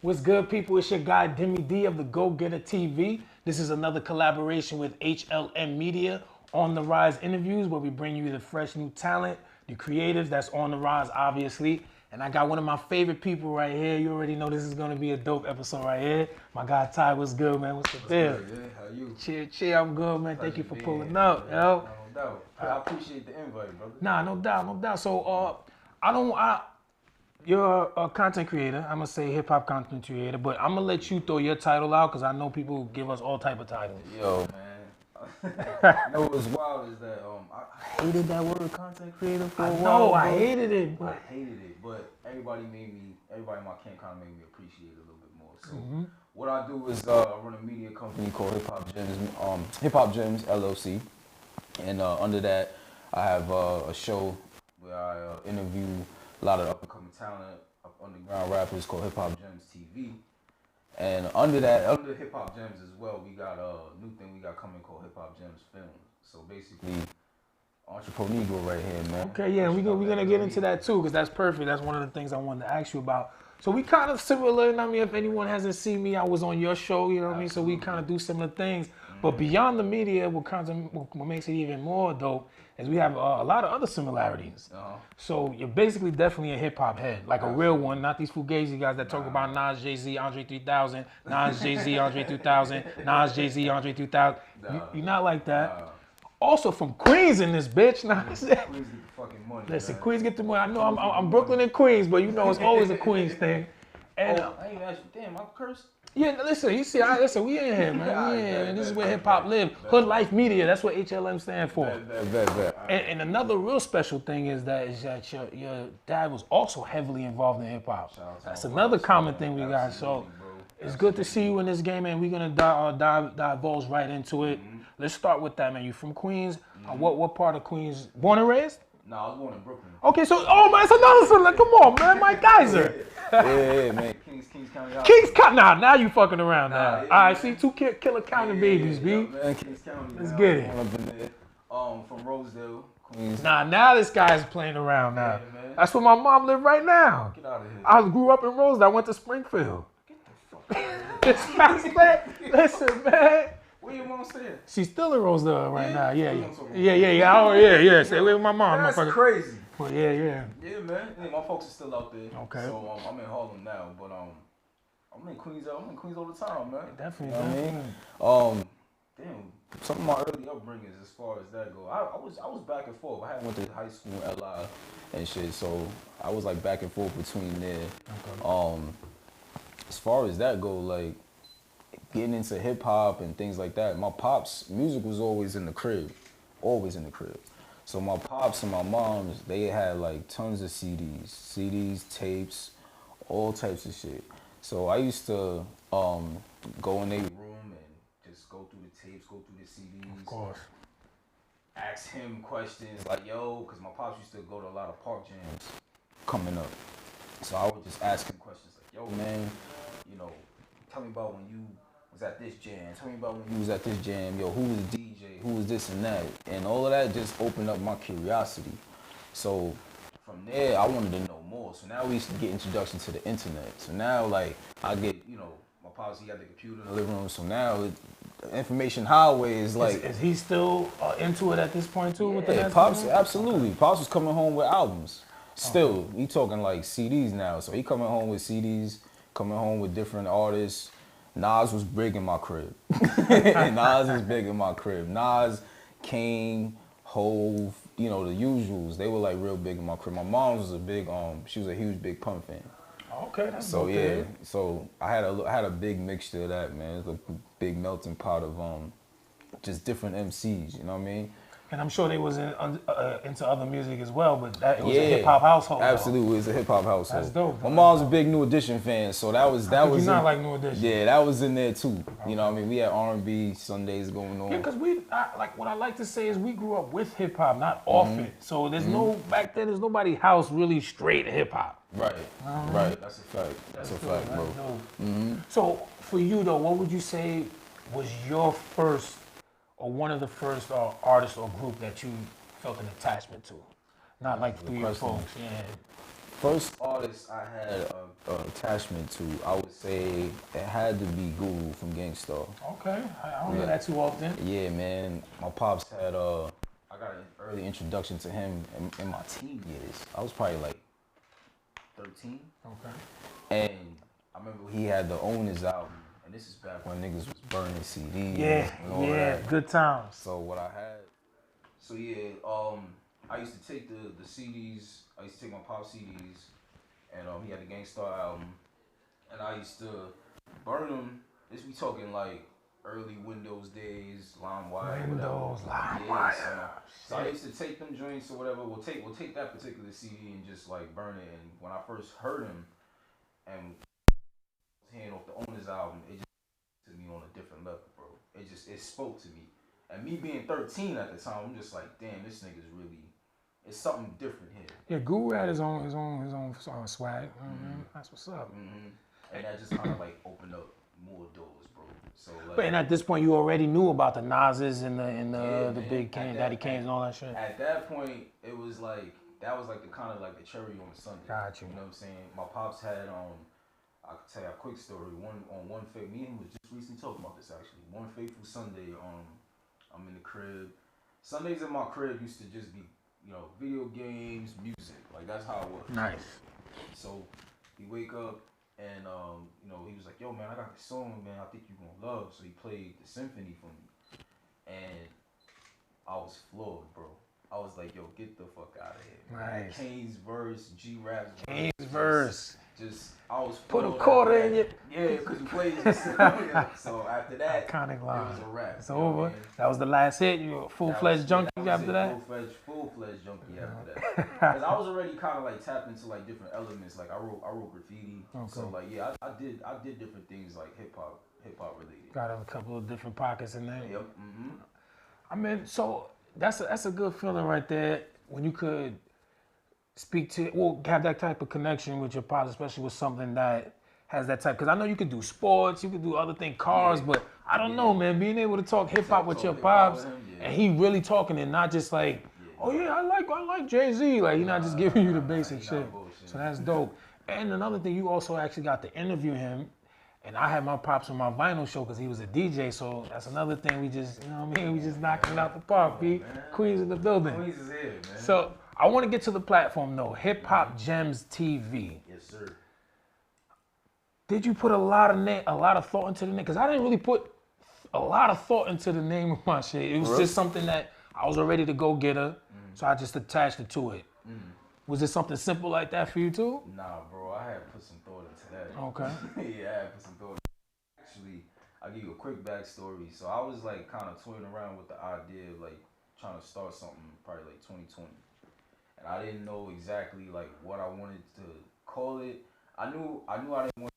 What's good, people? It's your guy, Deme D of the DagogetaTv. This is another collaboration with HLM Media, On the Rise interviews, where we bring you the fresh new talent, the creatives that's on the rise, obviously. And I got one of my favorite people right here. You already know this is going to be a dope episode right here. My guy, Ty, what's good, man? What's the deal? Good, how you? Cheer, I'm good, man. Thank you for pulling up, yo. No doubt. I appreciate the invite, brother. Nah, no doubt. So, you're a content creator. I'm gonna say hip hop content creator, but I'm gonna let you throw your title out because I know people give us all type of titles. Yo, man. You know what's wild is that I hated that word content creator for a while. No, I hated it. I hated it, but everybody in my camp kind of made me appreciate it a little bit more. So what I do is I run a media company called Hip Hop Gems LLC, and under that I have a show where I interview a lot of up-and-coming talent, underground rappers called Hip Hop Gems TV. And under Hip Hop Gems as well, we got a new thing we got coming called Hip Hop Gems Films. So basically, entrepreneur right here, man. Okay, yeah, we're gonna get into that too, because that's perfect. That's one of the things I wanted to ask you about. So we kind of similar, you know what I mean? If anyone hasn't seen me, I was on your show, you know what I mean? So we kind of do similar things. But beyond the media, what makes it even more dope is we have a lot of other similarities. So you're basically definitely a hip hop head, like a real one, not these fugazi guys that talk about Nas, Jay-Z, Andre 3000, Nas, Jay-Z, Andre 2000, Nas, Jay-Z, Andre 2000. You're not like that. Also from Queens in this bitch. Nah, Queens get the fucking money. listen, man. Queens get the money. I know I'm Brooklyn and Queens, but you know it's always a Queens thing. And I ain't asked you, damn, I cursed. yeah, listen, you see, we in here, man. We in here, and this is where hip hop live. Hood Life Media, that's what HLM stand for. And another real special thing is that your dad was also heavily involved in hip hop. That's another common thing we got. So it's good to see you in this game, and we're gonna divulge right into it. Let's start with that, man. You from Queens? What part of Queens? Born and raised? No, I was born in Brooklyn. Okay, so man, it's another one. Like, come on, man, Mike Geyser. Yeah, man. Kings County. Kings County. Nah, now you fucking around now. All right, see, two killer county babies, B. Man, Kings County. Let's get it. From Rosedale, Queens. Nah, now this guy's playing around now. Yeah, man. That's where my mom lived right now. Get out of here. I grew up in Rosedale. I went to Springfield. Get the fuck out of here. This guy's man. Listen, man. Where your mom staying? She's still in Rosedale right now. Yeah. Yeah. Stay away with my mom. That's motherfucker. crazy. Well, yeah. Yeah, man. Yeah, my folks are still out there. Okay. So I'm in Harlem now, but I'm in Queens. I'm in Queens all the time, man. Definitely. You know what I mean? Damn. Some of my early upbringings, as far as that go, I was back and forth. I had went to high school in LI and shit, so I was like back and forth between there. Okay. As far as that go, like getting into hip hop and things like that, my pops' music was always in the crib. So my pops and my moms, they had like tons of CDs, tapes, all types of shit. So I used to go in their room and just go through the tapes, go through the CDs. Of course. Ask him questions like, yo, because my pops used to go to a lot of park jams coming up. So I would just ask him questions like, yo, man, you know, tell me about when you was at this jam. Tell me about when you was at this jam. Yo, who was the DJ? Who was this and that? And all of that just opened up my curiosity. So from there, I wanted to know more. So now we used to get introduction to the internet. So now, like, I get, you know, my pops, he got the computer in the living room. So now the information highway is like... Is he still into it at this point too? Yeah, with the Pops, absolutely. Pops was coming home with albums. Still, he talking like CDs now. So he coming home with CDs, coming home with different artists. Nas was big in my crib. Nas, Kane, Hove, you know, the usuals. They were like real big in my crib. My mom was a big, she was a huge Big Pun fan. Okay, that's so okay. Yeah. So I had a big mixture of that, man. It was a big melting pot of just different MCs. You know what I mean? And I'm sure they was into other music as well, but it was a hip hop household. Absolutely, it's a hip hop household. That's dope. My mom's a big New Edition fan, so that was you not like New Edition. Yeah, that was in there too. Okay. You know what I mean? We had R&B Sundays going on. Yeah, because what I like to say is we grew up with hip hop, not off it. So there's back then there's nobody house really straight hip hop. Right. Right. That's a fact. That's a fact, bro. So for you though, what would you say was your first or one of the first artists or group that you felt an attachment to? Not like 3 or 4. Yeah. first artist I had an attachment to, I would say it had to be Guru from Gangstar. Okay, I don't hear that too often. Yeah, man. My pops had I got an early introduction to him in my teen years. I was probably like 13. Okay. And I remember he had the Owners album, and this is back when niggas was burning CDs. Yeah, and all yeah, that. good times. So what I had, I used to take the CDs. I used to take my pop CDs, and he had the Gangstar album, and I used to burn them. We talking like early Windows days, LimeWire. Windows, LimeWire. Yeah, so I used to take them joints or whatever. We'll take that particular CD and just like burn it. And when I first heard him, and hand off the Owners album, it just to me on a different level, bro. It spoke to me. And me being 13 at the time, I'm just like, damn, this nigga's really, it's something different here. Yeah, Guru had his own swag. Mm-hmm. That's what's up. Mm-hmm. And that just kind of like opened up more doors, bro. So like, but and at this point, you already knew about the Nas's and the Big Kane, Daddy Kane's and all that shit. At that point, it was like that was like the kind of like the cherry on the sundae. Got you. You know what I'm saying? My pops had I could tell you a quick story. One fake, me and him was just recently talking about this actually. One fateful Sunday, I'm in the crib. Sundays in my crib used to just be, video games, music. Like that's how it was. Nice. So we wake up and he was like, yo man, I got this song, man, I think you gonna love. So he played the symphony for me. And I was floored, bro. I was like, yo, get the fuck out of here. Nice. Kane's verse, G-Rap's Kane's verse. I was put a quarter in you. Yeah, because you played it. So after that, iconic line. It was a wrap. It's over. That was the last hit. You were a full-fledged junkie after that? Full-fledged junkie after that. Because I was already kind of like tapped into like different elements. Like I wrote graffiti. Okay. So like I did different things like hip hop related. Got a couple of different pockets in there. Yep. Mm-hmm. I mean, so that's a good feeling right there when you could have that type of connection with your pops, especially with something that has that type. Because I know you could do sports, you could do other things, cars, but I don't know, man. Being able to talk hip hop with your pops, and he really talking and not just like, oh yeah, I like Jay-Z. Like he's not just giving you the basic shit. So that's dope. And another thing, you also actually got to interview him. And I had my pops on my vinyl show because he was a DJ, so that's another thing we just, we just knocking it out the park, B. Queens in the building. Queens is here, man. So I want to get to the platform though, Hip Hop Gems TV. Yes, sir. Did you put a lot of thought into the name? Because I didn't really put a lot of thought into the name of my shit. It was just something that I was ready to go get her, so I just attached it to it. Was it something simple like that for you too? Nah, bro, I had put some thought into that. Okay. Yeah, I had put some thought. Actually, I'll give you a quick backstory. So I was like kind of toying around with the idea of like trying to start something probably like 2020. And I didn't know exactly like what I wanted to call it. I knew I didn't want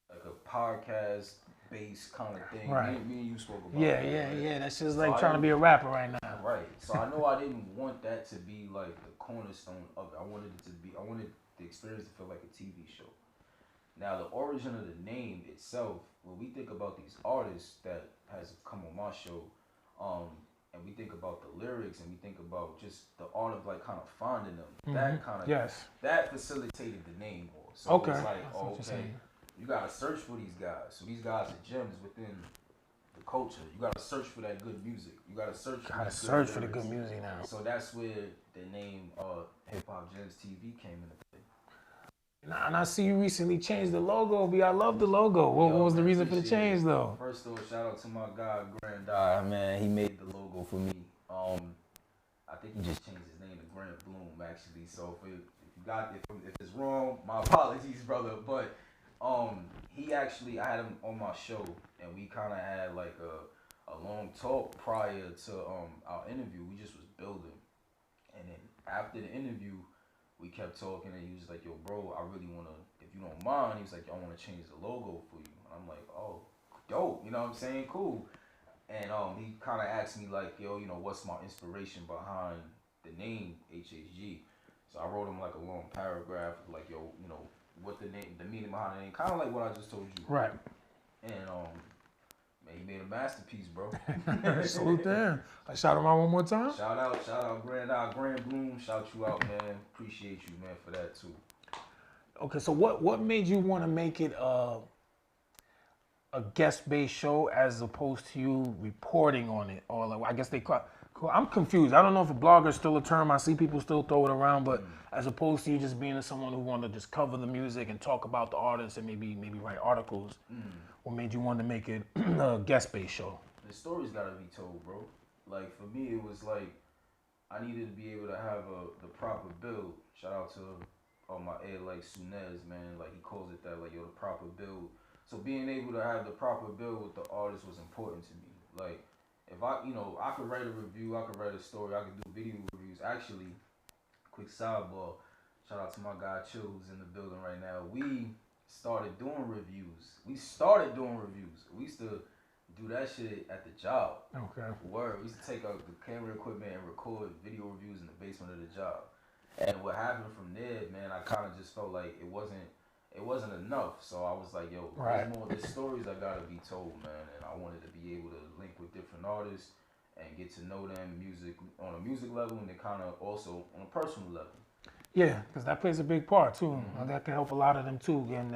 like a podcast based kind of thing. Right. Me and you spoke about Yeah, that's just like trying to be a rapper right now. Right. So I know I didn't want that to be like the cornerstone of it. I wanted the experience to feel like a TV show. Now the origin of the name itself, when we think about these artists that has come on my show, and we think about the lyrics and we think about just the art of like kind of finding them, that kind of that facilitated the name more. So it's like, you gotta search for these guys. So these guys are gems within the culture. You gotta search for that good music. You gotta search for the good music now. So that's where the name Hip Hop Gems TV came into play. And I see you recently changed the logo, B. I love the logo. What was the reason for the change though? First of all, shout out to my guy Grand Eye, man. He made the logo for me. I think he just changed his name to Grant Bloom actually. So if it's wrong, my apologies, brother. But I had him on my show, and we kind of had like a long talk prior to our interview. We just was building, and then after the interview, we kept talking, and he was like, yo, bro, I really want to, if you don't mind, he was like, yo, I want to change the logo for you. And I'm like, oh, dope, you know what I'm saying? Cool. And he kind of asked me like, yo, what's my inspiration behind the name HHG? So I wrote him like a long paragraph, like, yo, what the meaning behind the name, kind of like what I just told you. Right. And man, he made a masterpiece, bro. Salute them. I shout him out one more time. Shout out Grand Bloom. Shout you out, man. Appreciate you, man, for that too. Okay, so what made you want to make it a guest-based show as opposed to you reporting on it? Or like, I guess they call. I'm confused. I don't know if a blogger is still a term. I see people still throw it around, but as opposed to you just being someone who wanted to just cover the music and talk about the artists and maybe write articles, what made you want to make it a guest-based show? The story's gotta be told, bro. Like for me, it was like I needed to be able to have the proper build. Shout out to all my ed like Sunez, man. Like he calls it that, like yo, the proper build. So being able to have the proper build with the artist was important to me. Like if I, I could write a review, I could write a story, I could do video reviews. Actually, quick sidebar. Shout out to my guy Chill who's in the building right now. We started doing reviews. We used to do that shit at the job. Okay. Word. We used to take out the camera equipment and record video reviews in the basement of the job. And what happened from there, man, I kind of just felt like it wasn't enough. So I was like, yo, there's stories I gotta be told, man. And I wanted to be able to link with different artists and get to know them on a music level and then kind of also on a personal level. Yeah, because that plays a big part too. That can help a lot of them too, getting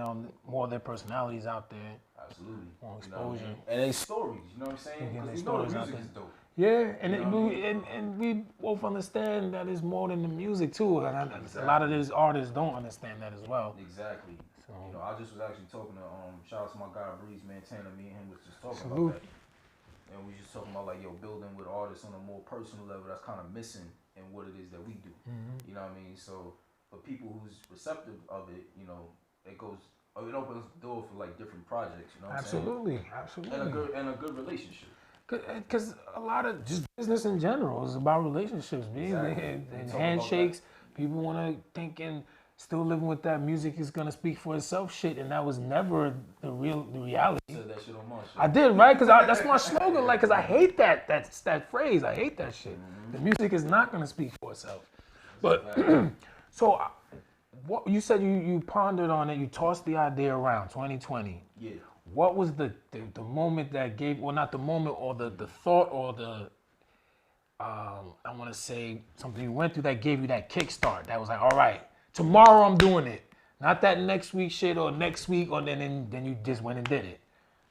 more of their personalities out there. Absolutely. More exposure. And they stories, you know what I'm saying? Because we know the music is dope. Yeah, and we both understand that it's more than the music too. And a lot of these artists don't understand that as well. Exactly. So I just was actually talking to shout out to my guy Breeze, man, Tanner. Me and him was just talking about that. And we just talking about like building with artists on a more personal level that's kind of missing in what it is that we do. You know what I mean? So for people who's receptive of it, it opens the door for like different projects. You know what I'm saying? Absolutely. And a good relationship. Because a lot of just business in general is about relationships, man. Exactly. And handshakes. People want to think and still living with that music is gonna speak for itself shit, and that was never the reality. You said that shit on my show. I did, right? Because that's my slogan. Like, because I hate that phrase. I hate that shit. The music is not gonna speak for itself. But so, what you said you pondered on it. You tossed the idea around 2020. Yeah. What was the moment that gave, well, not the moment, or the thought, or the, I want to say something you went through that gave you that kickstart? That was like, all right, tomorrow I'm doing it. Not that next week shit or next week, or then you just went and did it.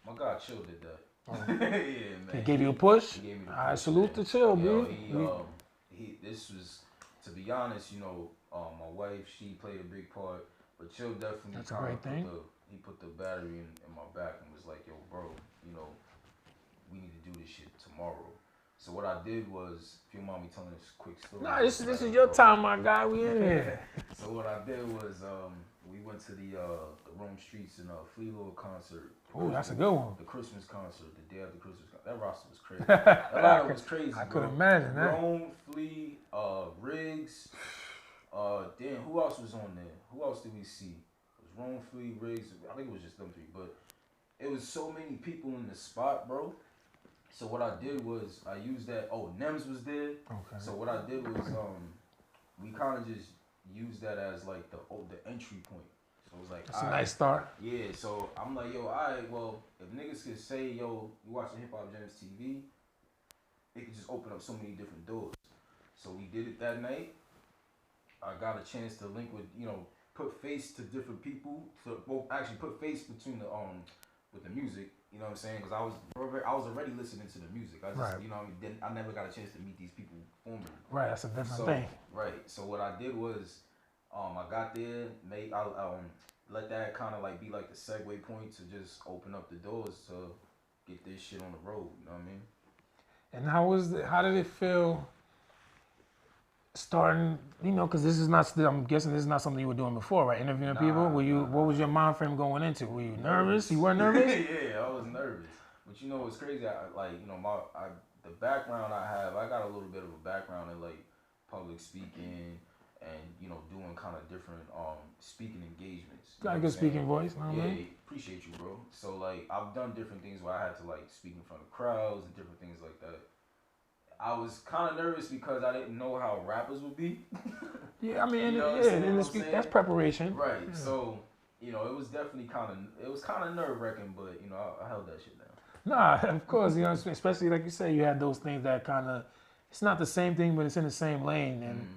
My God, Chill did that. Yeah, man. He gave you a push? He gave me the push. I salute to Chill, bro. This was, to be honest, my wife, she played a big part, but Chill definitely. That's a great thing. He put the battery in my back and was like, yo, bro, we need to do this shit tomorrow. So what I did was, if you mind me telling this quick story. Nah, this is your time, my guy. We in here. So what I did was, we went to the Rome Streets in a Flea Lord concert. Oh, that's a good one. The Christmas concert, the day after Christmas concert. That roster was crazy. That lineup was crazy. I could imagine that. Rome, Flea, Riggs. Damn, who else was on there? Who else did we see? Rome, Flea, Riggs, I think it was just them three, but it was so many people in the spot, bro. So what I did was I used that. Oh, Nems was there. Okay. So what I did was we kind of just used that as like the entry point. So it was like that's a nice start. Yeah. So I'm like, yo, all right. Well, if niggas could say, yo, you watching Hip Hop Gems TV, it could just open up so many different doors. So we did it that night. I got a chance to link with put face to different people, actually put face between the with the music, you know what I'm saying? Because I was already listening to the music. I just, I never got a chance to meet these people formally. Right, that's a different thing. Right, so what I did was, I got there, I let that kind of like be like the segue point to just open up the doors to get this shit on the road. You know what I mean? And how did it feel? Starting, because this is not. I'm guessing this is not something you were doing before, right? Interviewing people. What was your mind frame going into? Were you nervous? You weren't nervous? Yeah, I was nervous. But it's crazy. The background I have. I got a little bit of a background in like public speaking and doing kind of different speaking engagements. Got a good speaking voice. Appreciate you, bro. So like I've done different things where I had to like speak in front of crowds and different things like that. I was kind of nervous because I didn't know how rappers would be. Yeah, I mean, that's preparation. Right. Yeah. So, it was definitely kind of nerve-wracking, but, I held that shit down. Nah, of course, especially like you say, you had those things that kind of, it's not the same thing, but it's in the same lane. And